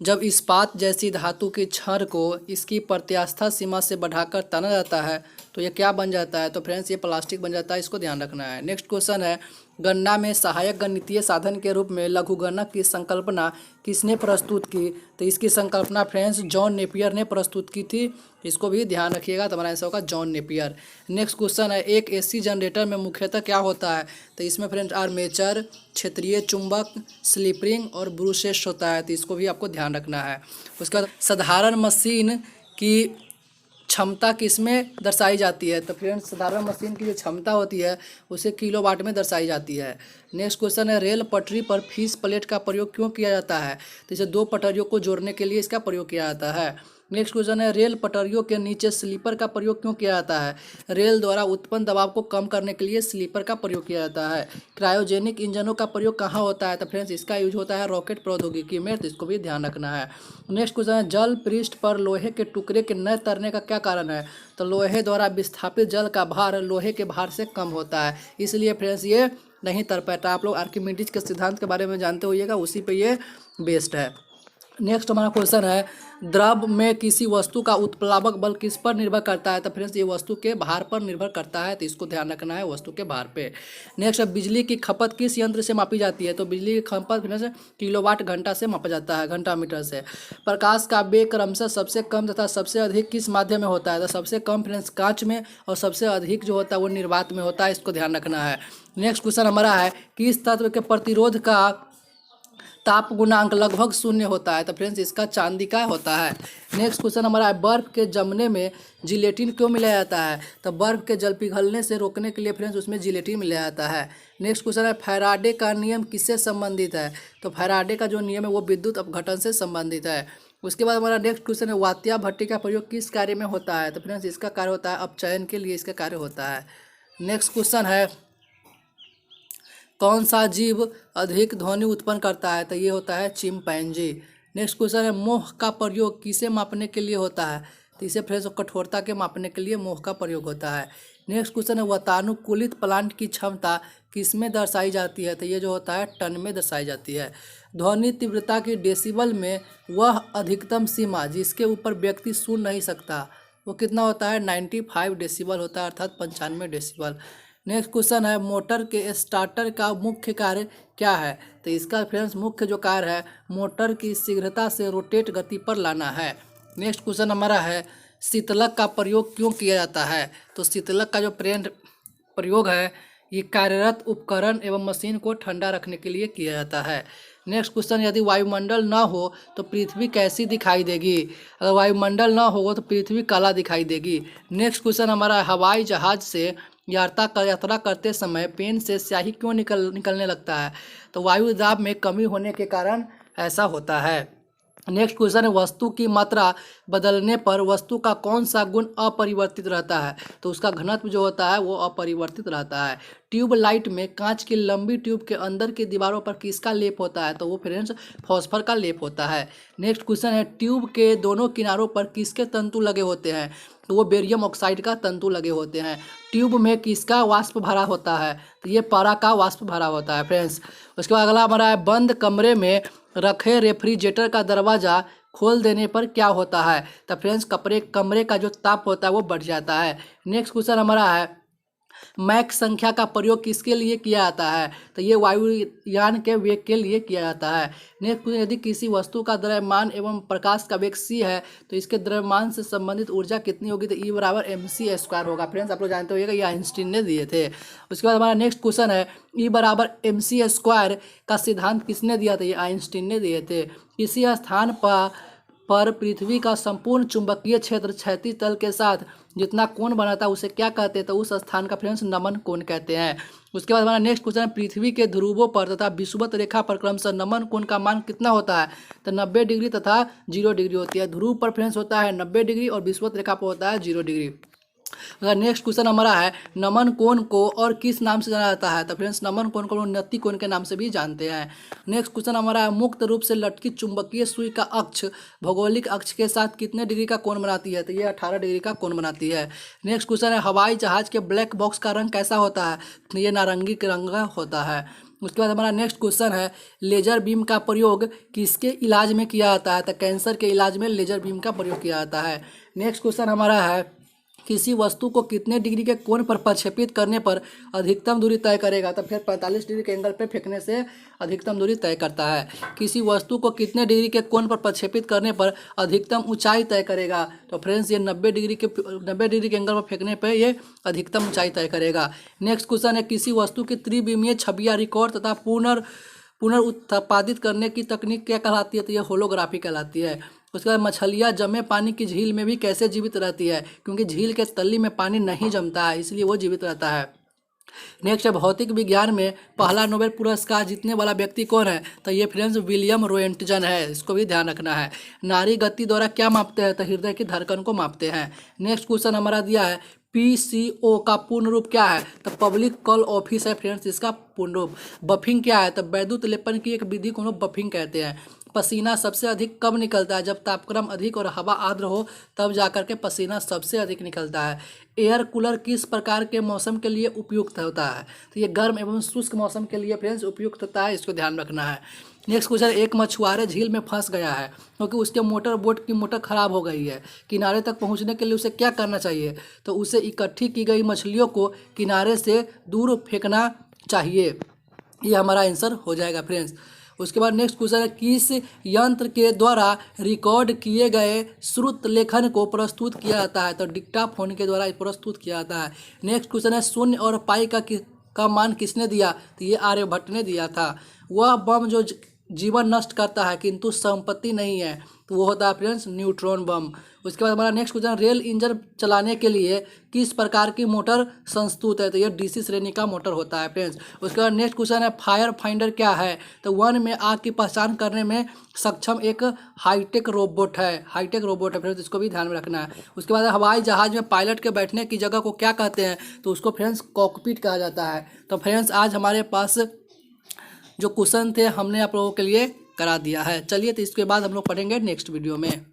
जब इस्पात जैसी धातु की छड़ को इसकी प्रत्यास्थ सीमा से बढ़ाकर ताना जाता है तो ये क्या बन जाता है? तो फ्रेंड्स ये प्लास्टिक बन जाता है, इसको ध्यान रखना है। नेक्स्ट क्वेश्चन है, गणना में सहायक गणितीय साधन के रूप में लघुगणक की संकल्पना किसने प्रस्तुत की? तो इसकी संकल्पना फ्रेंड्स जॉन नेपियर ने प्रस्तुत की थी, इसको भी ध्यान रखिएगा, तुम्हारा आंसर होगा जॉन नेपियर। नेक्स्ट क्वेश्चन है, एक एसी जनरेटर में मुख्यतः क्या होता है? तो इसमें फ्रेंड्स आर्मेचर, क्षेत्रीय चुंबक, स्लिप रिंग और ब्रूसेस होता है, तो इसको भी आपको ध्यान रखना है। उसके बाद साधारण मशीन की क्षमता किसमें दर्शाई जाती है? तो फ्रेंड्स साधारण मशीन की जो क्षमता होती है उसे किलोवाट में दर्शाई जाती है। नेक्स्ट क्वेश्चन है, रेल पटरी पर फीस प्लेट का प्रयोग क्यों किया जाता है? तो इसे दो पटरियों को जोड़ने के लिए इसका प्रयोग किया जाता है। नेक्स्ट क्वेश्चन है, रेल पटरियों के नीचे स्लीपर का प्रयोग क्यों किया जाता है? रेल द्वारा उत्पन्न दबाव को कम करने के लिए स्लीपर का प्रयोग किया जाता है। क्रायोजेनिक इंजनों का प्रयोग कहाँ होता है? तो फ्रेंड्स इसका यूज होता है रॉकेट प्रौद्योगिकी में, तो इसको भी ध्यान रखना है। नेक्स्ट क्वेश्चन है, जल पृष्ठ पर लोहे के टुकड़े के न तैरने का क्या कारण है? तो लोहे द्वारा विस्थापित जल का भार लोहे के भार से कम होता है, इसलिए फ्रेंड्स ये नहीं तर पाता। आप लोग आर्किमिडीज के सिद्धांत के बारे में जानते होइएगा, उसी पे ये बेस्ड है। नेक्स्ट हमारा क्वेश्चन है, द्रव में किसी वस्तु का उत्प्लावक बल किस पर निर्भर करता है? तो फ्रेंड्स ये वस्तु के भार पर निर्भर करता है, तो इसको ध्यान रखना है, वस्तु के भार पे। नेक्स्ट, बिजली की खपत किस यंत्र से मापी जाती है? तो बिजली की खपत फ्रेंड्स किलोवाट घंटा से मापा जाता है, घंटा मीटर से। प्रकाश का वेग क्रमशः सबसे कम तथा सबसे अधिक किस माध्यम में होता है? तो सबसे कम फ्रेंड्स कांच में और सबसे अधिक जो होता है वो निर्वात में होता है, इसको ध्यान रखना है। नेक्स्ट क्वेश्चन हमारा है, किस तत्व के प्रतिरोध का ताप गुणांक लगभग शून्य होता है? तो फ्रेंड्स इसका चांदी का होता है। नेक्स्ट क्वेश्चन हमारा है, बर्फ के जमने में जिलेटिन क्यों मिलाया जाता है? तो बर्फ के जल पिघलने से रोकने के लिए फ्रेंड्स उसमें जिलेटिन मिलाया जाता है। नेक्स्ट क्वेश्चन है, फैराडे का नियम किससे संबंधित है? तो फैराडे का जो नियम है वो विद्युत अपघटन से संबंधित है। उसके बाद हमारा नेक्स्ट क्वेश्चन है, वात्या भट्टी का प्रयोग किस कार्य में होता है? तो फ्रेंड्स इसका कार्य होता है अपचयन के लिए, इसका कार्य होता है। नेक्स्ट क्वेश्चन है, कौन सा जीव अधिक ध्वनि उत्पन्न करता है? तो ये होता है चिंपैंजी। नेक्स्ट क्वेश्चन है, मोह का प्रयोग किसे मापने के लिए होता है? तो इसे फ्रेंड्स कठोरता के मापने के लिए मोह का प्रयोग होता है। नेक्स्ट क्वेश्चन है, वातानुकूलित प्लांट की क्षमता किस में दर्शाई जाती है? तो ये जो होता है टन में दर्शाई जाती है। ध्वनि तीव्रता की डेसिबल में वह अधिकतम सीमा जिसके ऊपर व्यक्ति सुन नहीं सकता वो कितना होता है? 95 डेसिबल होता है, अर्थात 95 डेसिबल। नेक्स्ट क्वेश्चन है, मोटर के स्टार्टर का मुख्य कार्य क्या है? तो इसका फ्रेंड्स मुख्य जो कार्य है मोटर की शीघ्रता से रोटेट गति पर लाना है। नेक्स्ट क्वेश्चन हमारा है, शीतलक का प्रयोग क्यों किया जाता है? तो शीतलक का जो प्रयोग है ये कार्यरत उपकरण एवं मशीन को ठंडा रखने के लिए किया जाता है। नेक्स्ट क्वेश्चन, यदि वायुमंडल न हो तो पृथ्वी कैसी दिखाई देगी? अगर वायुमंडल न हो तो पृथ्वी काला दिखाई देगी। नेक्स्ट क्वेश्चन हमारा, हवाई जहाज से यात्रा करते समय पेन से स्याही क्यों निकलने लगता है? तो वायु दाब में कमी होने के कारण ऐसा होता है। नेक्स्ट क्वेश्चन है, वस्तु की मात्रा बदलने पर वस्तु का कौन सा गुण अपरिवर्तित रहता है? तो उसका घनत्व जो होता है वो अपरिवर्तित रहता है। ट्यूब लाइट में कांच की लंबी ट्यूब के अंदर की दीवारों पर किसका लेप होता है? तो वो फ्रेंड्स फॉस्फर का लेप होता है। नेक्स्ट क्वेश्चन है, ट्यूब के दोनों किनारों पर किसके तंतु लगे होते हैं? तो वो बेरियम ऑक्साइड का तंतु लगे होते हैं। ट्यूब में किसका वाष्प भरा होता है? तो ये पारा का वाष्प भरा होता है फ्रेंड्स। उसके बाद अगला हमारा है, बंद कमरे में रखे रेफ्रिजरेटर का दरवाज़ा खोल देने पर क्या होता है? तो फ्रेंड्स कमरे का जो ताप होता है वो बढ़ जाता है। नेक्स्ट क्वेश्चन हमारा है, मैक संख्या का प्रयोग किसके लिए किया जाता है? तो ये वायुयान के वेग के लिए किया जाता है। नेक्स्ट, यदि किसी वस्तु का द्रव्यमान एवं प्रकाश का वेग c है तो इसके द्रव्यमान से संबंधित ऊर्जा कितनी होगी? तो E बराबर mc² होगा। फ्रेंड्स आप लोग जानते होइएगा, ये आइंस्टीन ने दिए थे। उसके बाद हमारा नेक्स्ट क्वेश्चन है, E बराबर mc² का सिद्धांत किसने दिया था? ये आइंस्टीन ने दिए थे। किसी स्थान पर पृथ्वी का संपूर्ण चुंबकीय क्षेत्र क्षैतिज तल के साथ जितना कोण बनाता है उसे क्या कहते हैं? तो उस स्थान का फ्रेंड्स नमन कोण कहते हैं। उसके बाद हमारा नेक्स्ट क्वेश्चन है, पृथ्वी के ध्रुवों पर तथा विषुवत रेखा पर क्रमशः नमन कोण का मान कितना होता है? तो 90 डिग्री तथा 0 डिग्री होती है। ध्रुव पर फ्रेंड्स होता है 90 डिग्री और विषुवत रेखा पर होता है 0 डिग्री। अगर नेक्स्ट क्वेश्चन हमारा है, नमन कोण को और किस नाम से जाना जाता है? तो फ्रेंड्स नमन कोण को उन्नति कोण के नाम से भी जानते हैं। नेक्स्ट क्वेश्चन हमारा है, मुक्त रूप से लटकी चुंबकीय सुई का अक्ष भौगोलिक अक्ष के साथ कितने डिग्री का कोण बनाती है? तो ये 18 डिग्री का कोण बनाती है। नेक्स्ट क्वेश्चन है, हवाई जहाज के ब्लैक बॉक्स का रंग कैसा होता है? तो ये नारंगी के रंग का होता है। उसके बाद हमारा नेक्स्ट क्वेश्चन है लेजर बीम का प्रयोग किसके इलाज में किया जाता है? तो कैंसर के इलाज में लेजर बीम का प्रयोग किया जाता है। नेक्स्ट क्वेश्चन हमारा है किसी वस्तु को कितने डिग्री के कोण पर प्रक्षेपित करने पर अधिकतम दूरी तय करेगा? तो फिर 45 डिग्री के एंगल पे फेंकने से अधिकतम दूरी तय करता है। किसी वस्तु को कितने डिग्री के कोण पर प्रक्षेपित करने पर अधिकतम ऊंचाई तय करेगा? तो फ्रेंड्स ये 90 डिग्री के एंगल पर फेंकने पर ये अधिकतम ऊंचाई तय करेगा। नेक्स्ट क्वेश्चन है किसी वस्तु की त्रिविमीय छवियां रिकॉर्ड तथा पुनर्उत्पादित करने की तकनीक क्या कहलाती है? तो ये होलोग्राफी कहलाती है। उसके बाद मछलियाँ जमे पानी की झील में भी कैसे जीवित रहती है? क्योंकि झील के तली में पानी नहीं जमता है, इसलिए वो जीवित रहता है। नेक्स्ट है भौतिक विज्ञान में पहला नोबेल पुरस्कार जीतने वाला व्यक्ति कौन है? तो ये फ्रेंड्स विलियम रोएंटजन है, इसको भी ध्यान रखना है। नाड़ी गति द्वारा क्या मापते हैं? तो हृदय की धड़कन को मापते हैं। नेक्स्ट क्वेश्चन हमारा दिया है PCO का पूर्ण रूप क्या है? तो पब्लिक कॉल ऑफिस है फ्रेंड्स इसका पूर्ण रूप। बफिंग क्या है? तो वैद्युत लेपन की एक विधि को हम बफिंग कहते हैं। पसीना सबसे अधिक कब निकलता है? जब तापक्रम अधिक और हवा आर्द्र हो तब जाकर के पसीना सबसे अधिक निकलता है। एयर कूलर किस प्रकार के मौसम के लिए उपयुक्त होता है? तो ये गर्म एवं शुष्क मौसम के लिए फ्रेंड्स उपयुक्त होता है, इसको ध्यान रखना है। नेक्स्ट क्वेश्चन एक मछुआरा झील में फंस गया है क्योंकि उसके मोटर बोट की मोटर खराब हो गई है। किनारे तक पहुंचने के लिए उसे क्या करना चाहिए? तो उसे इकट्ठी की गई मछलियों को किनारे से दूर फेंकना चाहिए। ये हमारा आंसर हो जाएगा फ्रेंड्स। उसके बाद नेक्स्ट क्वेश्चन है किस यंत्र के द्वारा रिकॉर्ड किए गए श्रुत लेखन को प्रस्तुत किया जाता है? तो डिक्टाफोन के द्वारा प्रस्तुत किया जाता है। नेक्स्ट क्वेश्चन है शून्य और पाई का मान किसने दिया? तो ये आर्यभट्ट ने दिया था। वह बम जो जीवन नष्ट करता है किंतु संपत्ति नहीं है, तो वो होता है फ्रेंड्स न्यूट्रॉन बम। उसके बाद हमारा नेक्स्ट क्वेश्चन रेल इंजन चलाने के लिए किस प्रकार की मोटर संस्तुत है? तो ये DC श्रेणी का मोटर होता है फ्रेंड्स। उसके बाद नेक्स्ट क्वेश्चन है फायर फाइंडर क्या है? तो वन में आग की पहचान करने में सक्षम एक हाईटेक रोबोट है फ्रेंड्स, इसको भी ध्यान में रखना है। उसके बाद हवाई जहाज में पायलट के बैठने की जगह को क्या कहते हैं? तो उसको फ्रेंड्स कॉकपिट कहा जाता है। तो फ्रेंड्स आज हमारे पास जो क्वेश्चन थे हमने आप लोगों के लिए करा दिया है। चलिए तो इसके बाद हम लोग पढ़ेंगे नेक्स्ट वीडियो में।